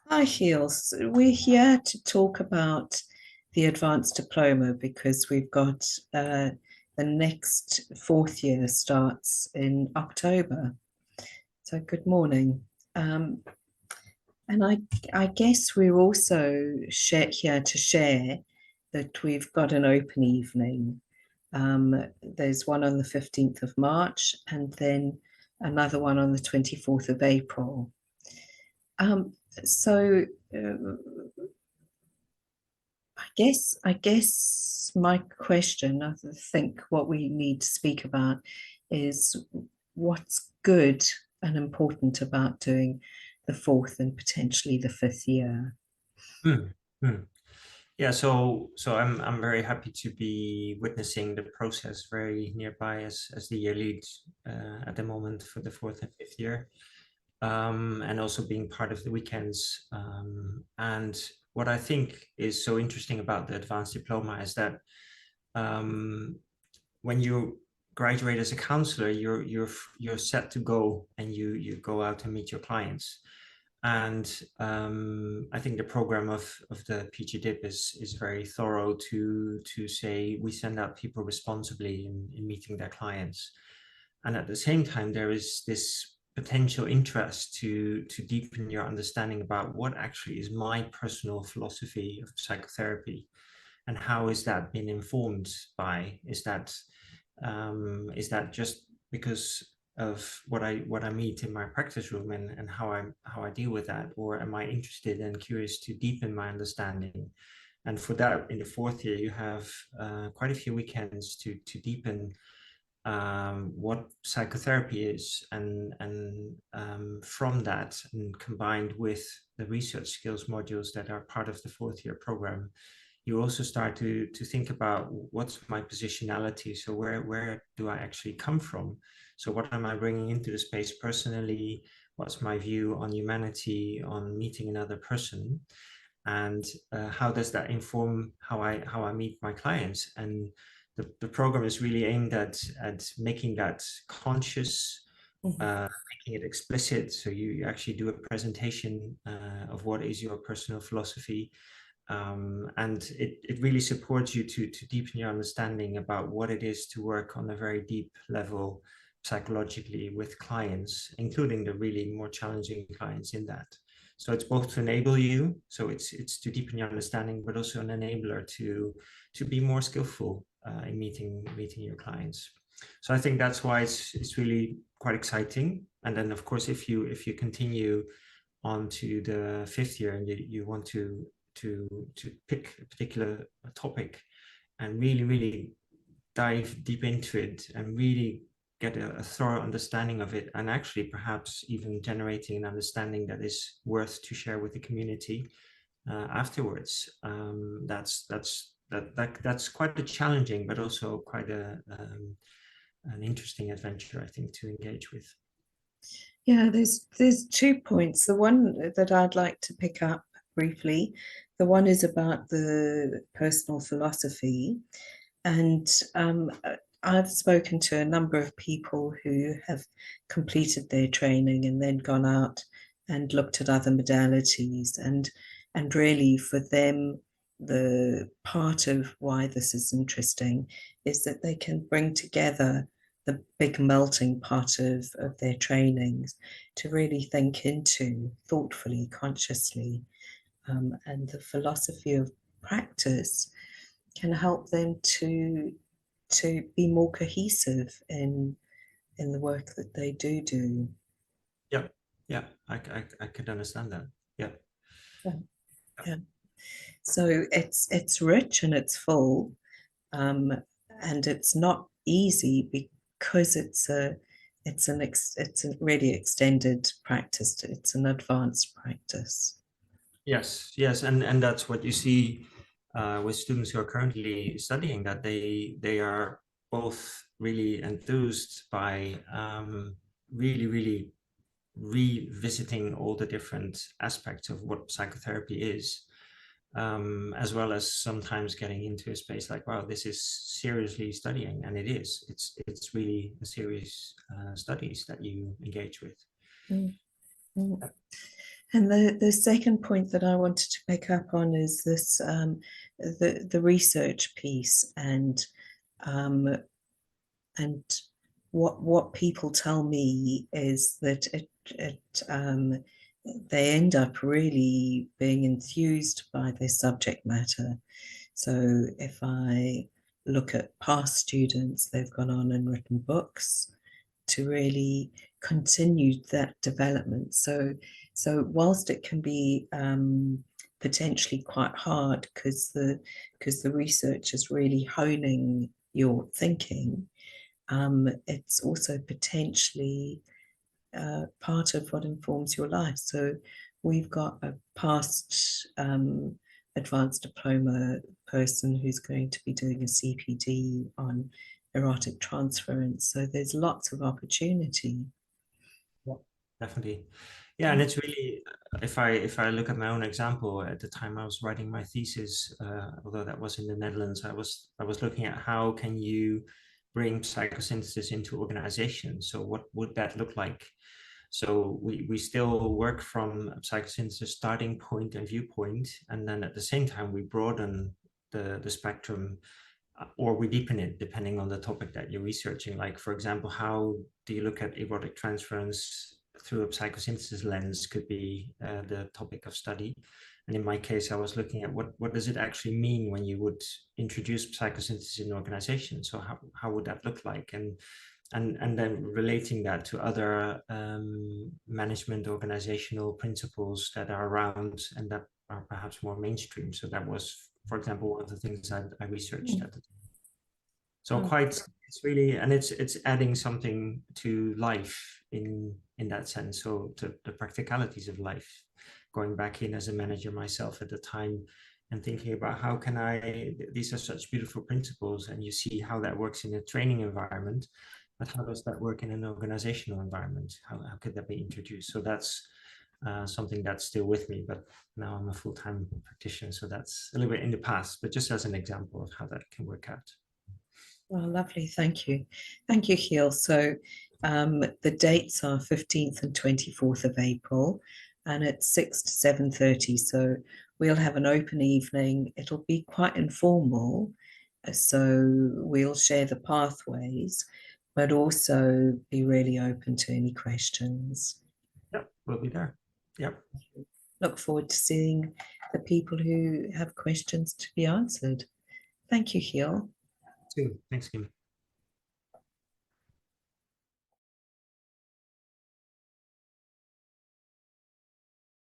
Hi, Giel. So we're here to talk about the Advanced Diploma because we've got the next fourth year starts in October. So good morning. Um, and I guess we're also here to share that we've got an open evening. There's one on the 15th of March and then another one on the 24th of April. Um, so I guess my question, I think what we need to speak about is what's good and important about doing the fourth and potentially the fifth year. Hmm, hmm. Yeah, so I'm very happy to be witnessing the process very nearby as the year lead at the moment for the fourth and fifth year, and also being part of the weekends. And what I think is so interesting about the advanced diploma is that um, when you graduate as a counselor, you're set to go and you go out and meet your clients. And I think the program of the PG DIP is very thorough to say we send out people responsibly in meeting their clients. And at the same time, there is this potential interest to deepen your understanding about what actually is my personal philosophy of psychotherapy and how is that been informed by? Is that just because of what I meet in my practice room and how I deal with that, or am I interested and curious to deepen my understanding? And for that, in the fourth year, you have quite a few weekends to deepen what psychotherapy is, and from that, and combined with the research skills modules that are part of the fourth year program, you also start to think about what's my positionality. So where do I actually come from? So what am I bringing into the space personally? What's my view on humanity, on meeting another person? And how does that inform how I meet my clients? And the program is really aimed at making that conscious, Mhm. making it explicit. So you actually do a presentation of what is your personal philosophy, and it really supports you to deepen your understanding about what it is to work on a very deep level psychologically with clients, including the really more challenging clients in that. So it's both to enable you, so it's to deepen your understanding, but also an enabler to be more skillful in meeting your clients. So I think that's why it's really quite exciting. And then of course, if you continue on to the fifth year and you want to pick a particular topic and really dive deep into it and really get a thorough understanding of it, and actually perhaps even generating an understanding that is worth to share with the community afterwards. That's quite a challenging, but also quite an interesting adventure, I think, to engage with. Yeah, there's 2 points. The one that I'd like to pick up briefly, the one is about the personal philosophy. And I've spoken to a number of people who have completed their training and then gone out and looked at other modalities. And really, for them, the part of why this is interesting is that they can bring together the big melting pot of their trainings to really think into thoughtfully, consciously, and the philosophy of practice can help them to be more cohesive in the work that they do. Yeah, yeah, I could understand that. Yeah. Yeah, yeah. So it's rich and it's full, um, and it's not easy because it's a really extended practice. It's an advanced practice. Yes, yes, and that's what you see with students who are currently studying, that they are both really enthused by really revisiting all the different aspects of what psychotherapy is, as well as sometimes getting into a space like, wow, this is seriously studying, and it is. It's really a serious studies that you engage with. Mm, mm. And the second point that I wanted to pick up on is this the research piece um, and what people tell me is that they end up really being enthused by their subject matter. So if I look at past students, they've gone on and written books to really continue that development. So whilst it can be potentially quite hard because the research is really honing your thinking, it's also potentially part of what informs your life. So we've got a past advanced diploma person who's going to be doing a CPD on erotic transference. So there's lots of opportunity. Yeah, definitely. Yeah, and it's really, if I look at my own example, at the time I was writing my thesis, although that was in the Netherlands, I was looking at how can you bring psychosynthesis into organizations. So what would that look like? So we still work from a psychosynthesis starting point and viewpoint, and then at the same time we broaden the spectrum, or we deepen it depending on the topic that you're researching. Like, for example, how do you look at erotic transference through a psychosynthesis lens could be the topic of study. And in my case, I was looking at what does it actually mean when you would introduce psychosynthesis in an organization? So how would that look like? And then relating that to other management organizational principles that are around and that are perhaps more mainstream. So that was, for example, one of the things I researched at the time. So quite, it's really, and it's adding something to life in that sense. So to the practicalities of life, going back in as a manager myself at the time and thinking about how can these are such beautiful principles, and you see how that works in a training environment, but how does that work in an organizational environment? How could that be introduced? So that's something that's still with me, but now I'm a full-time practitioner. So that's a little bit in the past, but just as an example of how that can work out. Oh, lovely. Thank you. Thank you, Giel. So the dates are 15th and 24th of April, and it's 6 to 7:30. So we'll have an open evening. It'll be quite informal. So we'll share the pathways, but also be really open to any questions. Yep, we'll be there. Yep. Look forward to seeing the people who have questions to be answered. Thank you, Giel. Too. Thanks, Kim.